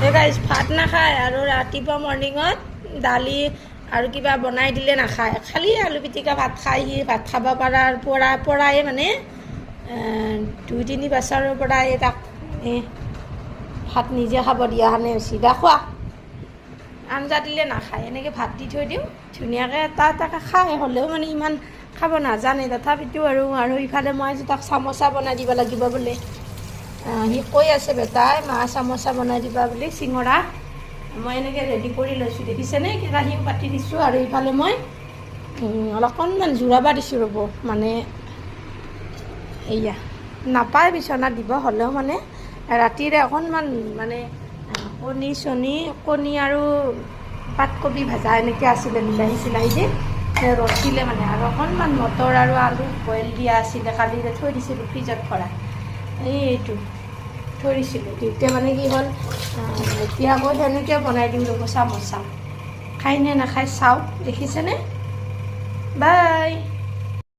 এই গাইজ ভাত নাখায় আৰু ৰাতিপুৱা মৰ্ণিঙত দালি আৰু কিবা বনাই দিলে নাখায়, খালি আলু পিটিকা ভাত খাই। সি ভাত খাব পৰাই মানে 2-3 বছৰৰ পৰাই তাক ভাত নিজে খাব দিয়া হানে হৈছে। দা খোৱা, আঞ্জা দিলে নাখায়, এনেকৈ ভাত দি থৈ দিওঁ ধুনীয়াকৈ তাকে খায়। হ'লেও মানে ইমান খাব নাজানে তথাপিতো আৰু ইফালে মই আজি তাক চামোচা বনাই দিব লাগিব বোলে। সি কৈ আছে বেটাই মা চামোচা বনাই দিবা বুলি, চিঙৰা। মই এনেকৈ ৰেডি কৰি লৈছোঁ, দেখিছেনে? কেৰাহীও পাতি দিছোঁ আৰু ইফালে মই অকণমান জোৰাবা দিছোঁ ৰ'ব, মানে এয়া নাপায় বিচনাত দিব, হ'লেও মানে ৰাতিৰে অকণমান মানে কণী আৰু পাতকবি ভাজা এনেকৈ আছিলে, বিলাহী দি ৰচিলে মানে, আৰু অকণমান মটৰ আৰু আলু বইল দিয়া আছিলে, কালিৰে থৈ দিছিলোঁ ফ্ৰিজত ভৰাই। এইটো থৈ দিছিলোঁ, তেতিয়া মানে কি হ'ল এতিয়া আকৌ সেনেকৈ বনাই দিওঁ ৰ'ব চামোচা। খাই নে নাখায় চাওক, দেখিছেনে? বাই।